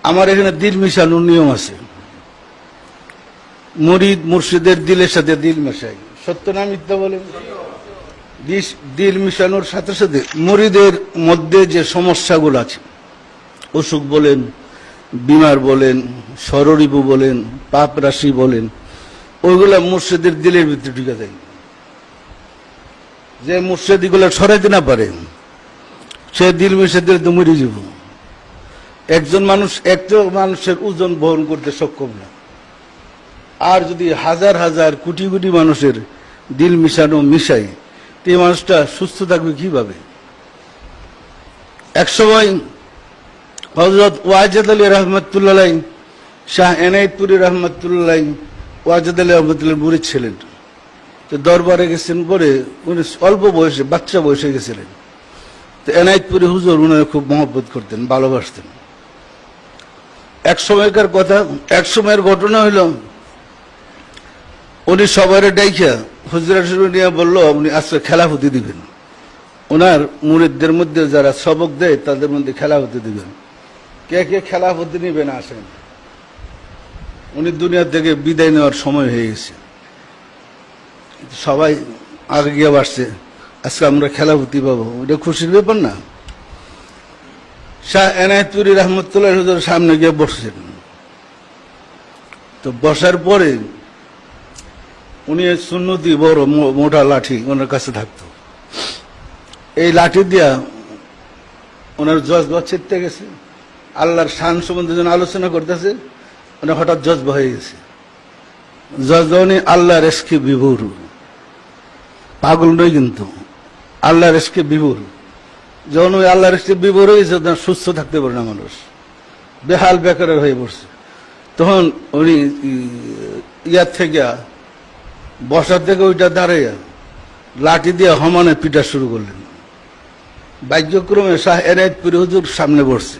আমার এখানে দিল মিশানোর নিয়ম আছে। মুরিদ মুর্শিদের দিলের সাথে দিল মেশাই, সত্য না মিথ্যা বলেন? দিল মিশানোর সাথে সাথে মুরিদের মধ্যে যে সমস্যাগুলো আছে, অসুখ বলেন, বিমার বলেন, ষড়রিপু বলেন, পাপ রাশি বলেন, ওইগুলা মুর্শিদের দিলের ভিতরে ঢুকে যায়। যে মুর্শিদ এগুলো সরাইতে না পারে, সে দিল মিশে দিলে তো মরে যাব। একজন মানুষের ওজন বহন করতে সক্ষম না, আর যদি হাজার হাজার কোটি কোটি মানুষের দিল মিশানো মিশাই, এই মানুষটা সুস্থ থাকবে কিভাবে? একসময় হযরত ওয়াজেদ আলী রহমতুল্লাহ, শাহ এনায়েতপুরী রহমতুল্লাহ, ওয়াজেদ আলী রহমতুল্লাহ মুরিদ ছিলেন। তো দরবারে গেছেন, পরে উনি অল্প বয়সে, বাচ্চা বয়সে গেছিলেন। তো এনায়েতপুরী হুজুর উনাকে খুব মহব্বত করতেন, ভালোবাসতেন। এক সময়কার কথা, এক সময়ের ঘটনা হইল, উনি সবার ডাইকা হুজুরা নিয়ে বললো, আপনি আজকে খেলাফতি দিবেন। ওনার মুরিদদের মধ্যে যারা সবক দেয় তাদের মধ্যে খেলাফতি দিবেন। কে কে খেলাফতি নিবেন আসেন। উনি দুনিয়া থেকে বিদায় নেওয়ার সময় হয়ে গেছে। সবাই আগে গিয়ে বাসছে, আজকে আমরা খেলাফতি পাবো, ওটা খুশির ব্যাপার না? শাহ এনায়েতপুরী রহমতুল্লাহ হুজুর সামনে গিয়ে বসছেন। তো বসার পরে উনি সুন্নতি বড় মোটা লাঠি ওনার কাছে থাকতো। এই লাঠি দিয়া ওনার জজবা ছিটতে গেছে। আল্লাহর শান সম্বন্ধে যখন আলোচনা করতেছে, ওনার হঠাৎ জজবা হয়ে গেছে। জজবা উনি আল্লাহর এসকে বিভোর, পাগল নয় কিন্তু, আল্লাহর এসকে বিভোর। যখন ওই আল্লাহর এসকে বিভোর হয়েছে, তখন সুস্থ থাকতে পারে না মানুষ, বেহাল বেকারের হয়ে পড়ছে। তখন উনি ইয়ার থেকে বসার থেকে ওইটা দাঁড়াইয়া লাঠি দিয়ে হমানে পিটা শুরু করলেন। ভাগ্যক্রমে শাহ এনায়েতপুরী হুজুর সামনে বসছে।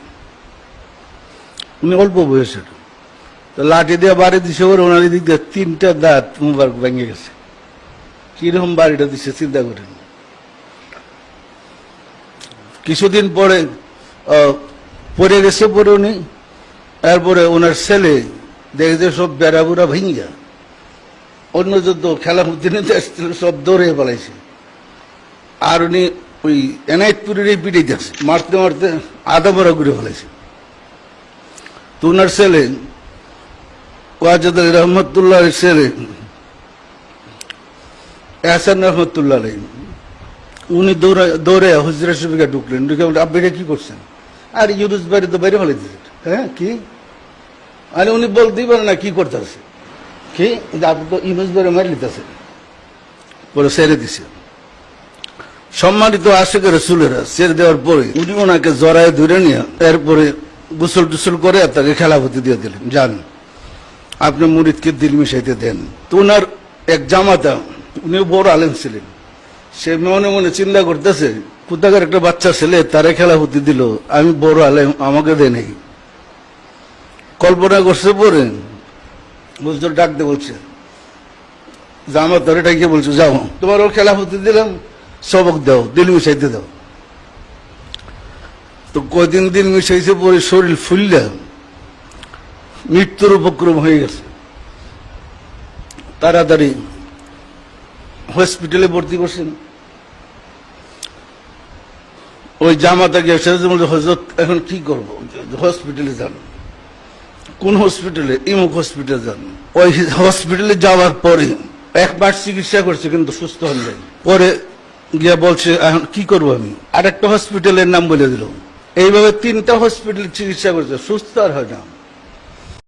উনি অল্প বয়সের। তো লাঠি দিয়ে বাড়ি দিছে, ওর ওনার দিক দিয়ে 3টা দাঁত মুবারক ভেঙে গেছে। কিরকম বাড়িটা দিচ্ছে চিন্তা করেন। কিছুদিন পরে পড়ে গেছে, পরে উনি, এরপরে ওনার ছেলে দেখে যে সব বেড়া বুড়া ভেঙ্গা, অন্য যুদ্ধ খেলাফতি নিতে আসছিল, সব দৌড়ে পালাইছে। আর উনি ওই এনায়েতপুরের পিটাইতে আছে, মারতে মারতে আধা বড়া ঘুরে ফেলাইছে। তো ওনার ছেলে ওয়াজেদ আলী রহমতুল্লাহ ছেলে এহসান রহমতুল্লাহ, উনি দৌড়ে হুজরা শরীফে ঢুকলেন। ঢুকে আপনি কি করছেন? আর ইউনুস বাড়ি তো বাইরে ফেলে দিয়েছেন। হ্যাঁ কি? আরে উনি বলতেই পারেন না কি করতেছে, কি আপনি তো ইউনুস বাড়ি মারি লিতেছেন। পরে ছেড়ে দিছে। সম্মানিত আশিক রাসূলেরা ছেড়ে দেওয়ার পরে উনি ওনাকে জড়ায় ধরে নিয়ে এরপরে গোসল টুসল করে তাকে খেলাফতি দিয়ে দিলেন, যান আপনি মুরিদকে দিল মিশাইতে দেন। তো ওনার এক জামাতা, উনি বড় আলেম ছিলেন, সে মনে মনে চিন্তা করতেছে, কোথাকার একটা বাচ্চা ছেলে তারে খেলাফতি দিল, আমি বড় আলেম, আমাকে দেয় নেই। কল্পনা করছে। পরে হুজুর ডাকতে বলছে, জামাত ধরে ডাকিয়ে বলছে, যাও তোমার ওর খেলাফতি দিলাম, সবক দাও, দিল মিশাইতে দাও। তো কদিন দিল মিশাইছে, পরে শরীর ফুললে মৃত্যুর উপক্রম হয়ে গেছে। তাড়াতাড়ি হসপিটালে ভর্তি করছেন। ওই জামাতা গিয়ে বলছে, হযরত এখন কি করবো? হসপিটালে যান। কোন হসপিটালে? ইমুক হসপিটালে যান। ওই হসপিটালে যাওয়ার পরে 1 মাস চিকিৎসা করছে, কিন্তু সুস্থ হন নাই। পরে গিয়া বলছে, এখন কি করবো আমি? আরেকটা হসপিটালের নাম বলে দিল। এইভাবে 3টা হসপিটালে চিকিৎসা করছে, সুস্থ আর হয় না।